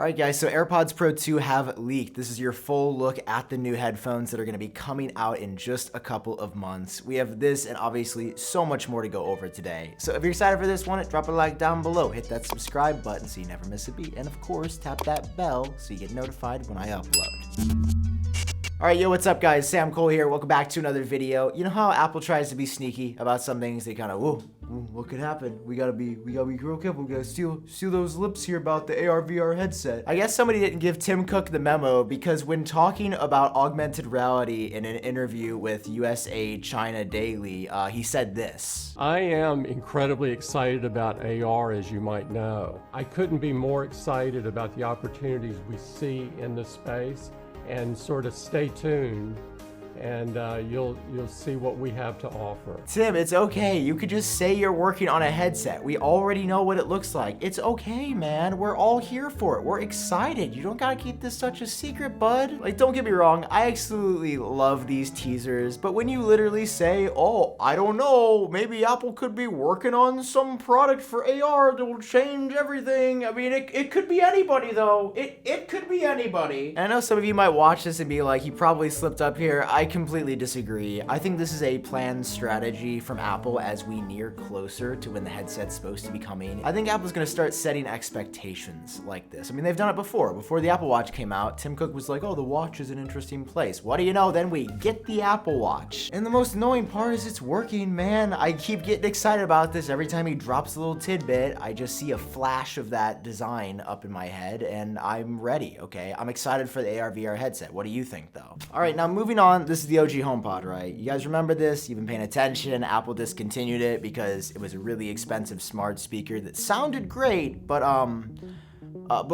Alright guys, so AirPods Pro 2 have leaked. This is your full look at the new headphones that are going to be coming out in just a couple of months. We have this and obviously so much more to go over today. So if you're excited for this one, drop a like down below, hit that subscribe button so you never miss a beat, and of course tap that bell so you get notified when I upload. Alright, yo, what's up guys? Sam Cole here. Welcome back to another video. You know how Apple tries to be sneaky about some things? They kind of, whoa, what could happen? We gotta be real careful. We gotta steal those lips here about the AR/VR headset. I guess somebody didn't give Tim Cook the memo because when talking about augmented reality in an interview with USA China Daily, he said this. I am incredibly excited about AR, as you might know. I couldn't be more excited about the opportunities we see in this space, and sort of stay tuned and you'll see what we have to offer. Tim, it's okay. You could just say you're working on a headset. We already know what it looks like. It's okay, man. We're all here for it. We're excited. You don't gotta keep this such a secret, bud. Like, don't get me wrong. I absolutely love these teasers, but when you literally say, oh, I don't know, maybe Apple could be working on some product for AR that will change everything. I mean, it could be anybody, though. It could be anybody. And I know some of you might watch this and be like, he probably slipped up here. I completely disagree. I think this is a planned strategy from Apple as we near closer to when the headset's supposed to be coming. I think Apple's gonna start setting expectations like this. I mean, they've done it before. Before the Apple Watch came out, Tim Cook was like, oh, the watch is an interesting place. What do you know? Then we get the Apple Watch. And the most annoying part is it's working, man. I keep getting excited about this. Every time he drops a little tidbit, I just see a flash of that design up in my head and I'm ready, okay? I'm excited for the AR/VR headset. What do you think though? All right, now moving on. This is the OG HomePod, right? You guys remember this? You've been paying attention. Apple discontinued it because it was a really expensive smart speaker that sounded great, but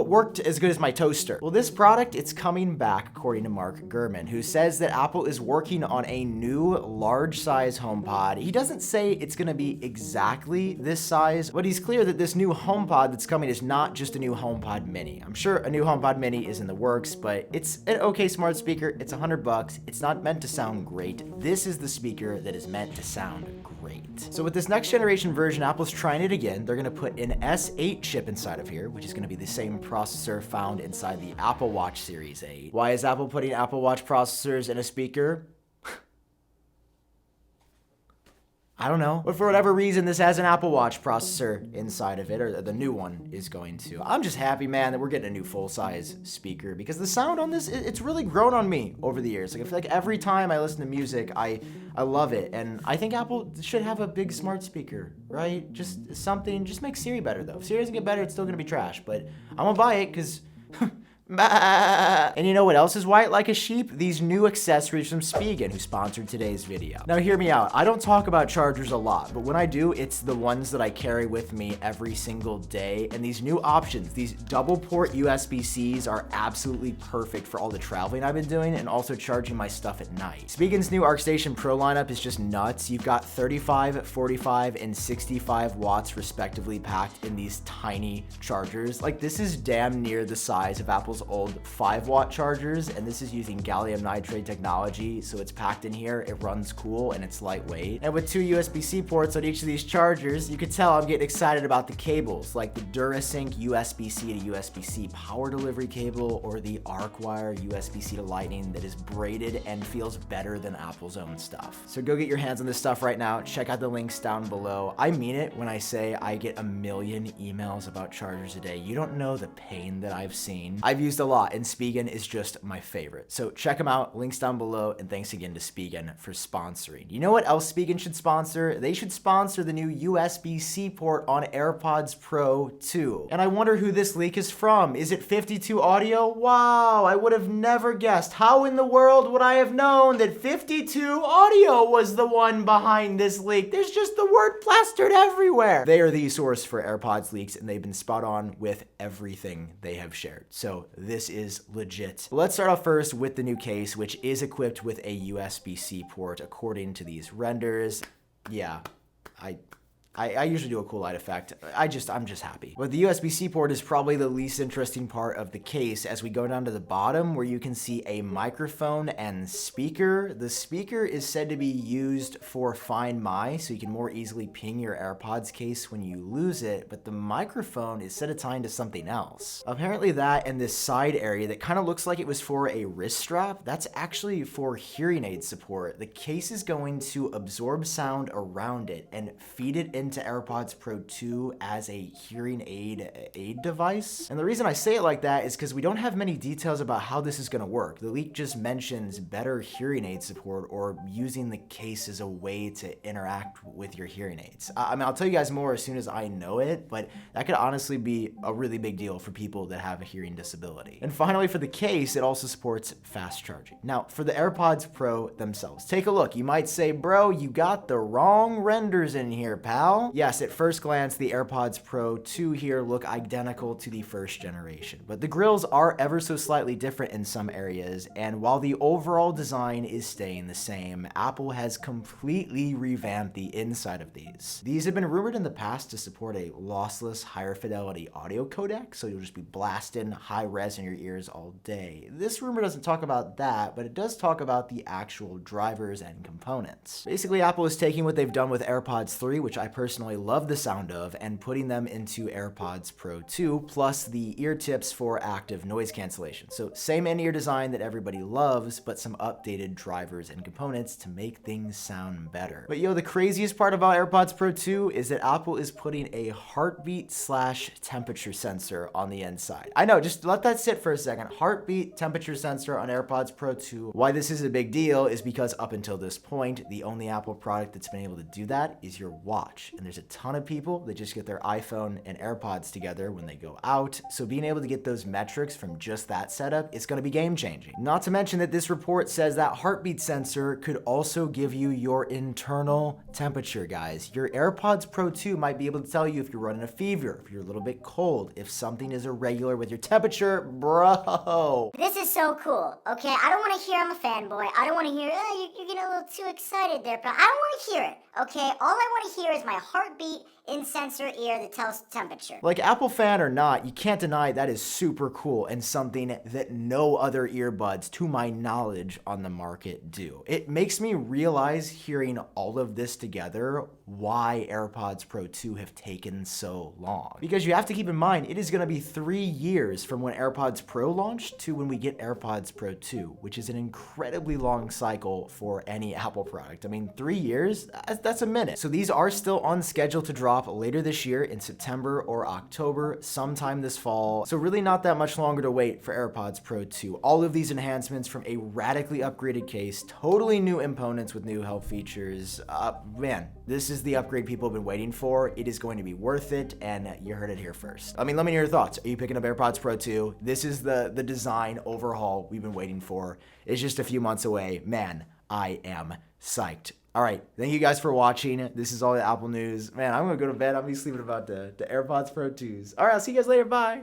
worked as good as my toaster. Well, this product, it's coming back according to Mark Gurman, who says that Apple is working on a new large size HomePod. He doesn't say it's gonna be exactly this size, but he's clear that this new HomePod that's coming is not just a new HomePod Mini. I'm sure a new HomePod Mini is in the works, but it's an okay smart speaker. It's $100. It's not meant to sound great. This is the speaker that is meant to sound great. So with this next generation version, Apple's trying it again. They're gonna put an S8 chip inside of here, which is gonna be the same processor found inside the Apple Watch Series 8. Why is Apple putting Apple Watch processors in a speaker? I don't know. But for whatever reason, this has an Apple Watch processor inside of it, or the new one is going to. I'm just happy, man, that we're getting a new full-size speaker because the sound on this, it's really grown on me over the years. Like, I feel like every time I listen to music, I love it. And I think Apple should have a big smart speaker, right? Just something, just make Siri better, though. If Siri doesn't get better, it's still gonna be trash. But I'm gonna buy it because... And you know what else is white like a sheep? These new accessories from Spigen, who sponsored today's video. Now hear me out. I don't talk about chargers a lot, but when I do, it's the ones that I carry with me every single day. And these new options, these double port USB-Cs are absolutely perfect for all the traveling I've been doing and also charging my stuff at night. Spigen's new ArcStation Pro lineup is just nuts. You've got 35, 45, and 65 watts respectively packed in these tiny chargers. Like, this is damn near the size of Apple's old 5-watt chargers, and this is using gallium nitride technology, so it's packed in here, it runs cool, and it's lightweight. And with 2 USB-C ports on each of these chargers, you can tell I'm getting excited about the cables, like the DuraSync USB-C to USB-C power delivery cable, or the ArcWire USB-C to Lightning that is braided and feels better than Apple's own stuff. So go get your hands on this stuff right now. Check out the links down below. I mean it when I say I get a million emails about chargers a day. You don't know the pain that I've seen. I've used a lot, and Spigen is just my favorite. So check them out, links down below, and thanks again to Spigen for sponsoring. You know what else Spigen should sponsor? They should sponsor the new USB-C port on AirPods Pro 2. And I wonder who this leak is from. Is it 52 Audio? Wow, I would have never guessed. How in the world would I have known that 52 Audio was the one behind this leak? There's just the word plastered everywhere. They are the source for AirPods leaks, and they've been spot on with everything they have shared. So this is legit. Let's start off first with the new case, which is equipped with a USB-C port according to these renders. Yeah, I usually do a cool light effect. I'm just happy. But the USB-C port is probably the least interesting part of the case as we go down to the bottom where you can see a microphone and speaker. The speaker is said to be used for Find My, so you can more easily ping your AirPods case when you lose it, but the microphone is set to tie into something else. Apparently that and this side area that kind of looks like it was for a wrist strap, that's actually for hearing aid support. The case is going to absorb sound around it and feed it into AirPods Pro 2 as a hearing aid device. And the reason I say it like that is because we don't have many details about how this is going to work. The leak just mentions better hearing aid support or using the case as a way to interact with your hearing aids. I mean, I'll tell you guys more as soon as I know it, but that could honestly be a really big deal for people that have a hearing disability. And finally, for the case, it also supports fast charging. Now, for the AirPods Pro themselves, take a look. You might say, bro, you got the wrong renders in here, pal. Yes, at first glance, the AirPods Pro 2 here look identical to the first generation, but the grills are ever so slightly different in some areas, and while the overall design is staying the same, Apple has completely revamped the inside of these. These have been rumored in the past to support a lossless, higher fidelity audio codec, so you'll just be blasting high res in your ears all day. This rumor doesn't talk about that, but it does talk about the actual drivers and components. Basically, Apple is taking what they've done with AirPods 3, which I personally love the sound of, and putting them into AirPods Pro 2, plus the ear tips for active noise cancellation. So same in-ear design that everybody loves, but some updated drivers and components to make things sound better. But yo, the craziest part about AirPods Pro 2 is that Apple is putting a heartbeat/temperature sensor on the inside. I know, just let that sit for a second. Heartbeat temperature sensor on AirPods Pro 2. Why this is a big deal is because up until this point, the only Apple product that's been able to do that is your watch. And there's a ton of people that just get their iPhone and AirPods together when they go out. So being able to get those metrics from just that setup is going to be game changing. Not to mention that this report says that heartbeat sensor could also give you your internal temperature, guys. Your AirPods Pro 2 might be able to tell you if you're running a fever, if you're a little bit cold, if something is irregular with your temperature, bro. This is so cool, okay? I don't want to hear I'm a fanboy. I don't want to hear, you're getting a little too excited there, but I don't want to hear it, okay? All I want to hear is my heartbeat in sensor ear that tells temperature. Like, Apple fan or not, you can't deny that is super cool and something that no other earbuds, to my knowledge, on the market do. It makes me realize, hearing all of this together, why AirPods Pro 2 have taken so long. Because you have to keep in mind, it is going to be 3 years from when AirPods Pro launched to when we get AirPods Pro 2, which is an incredibly long cycle for any Apple product. I mean, 3 years? That's a minute. So these are still on schedule to drop later this year in September or October, sometime this fall. So really not that much longer to wait for AirPods Pro 2. All of these enhancements from a radically upgraded case, totally new components with new help features. Man, this is the upgrade people have been waiting for. It is going to be worth it, and you heard it here first. I mean, let me know your thoughts. Are you picking up AirPods Pro 2? This is the design overhaul we've been waiting for. It's just a few months away. Man, I am psyched. All right, thank you guys for watching. This is all the Apple news. Man, I'm gonna go to bed. I'm gonna be sleeping about the AirPods Pro 2s. All right, I'll see you guys later. Bye.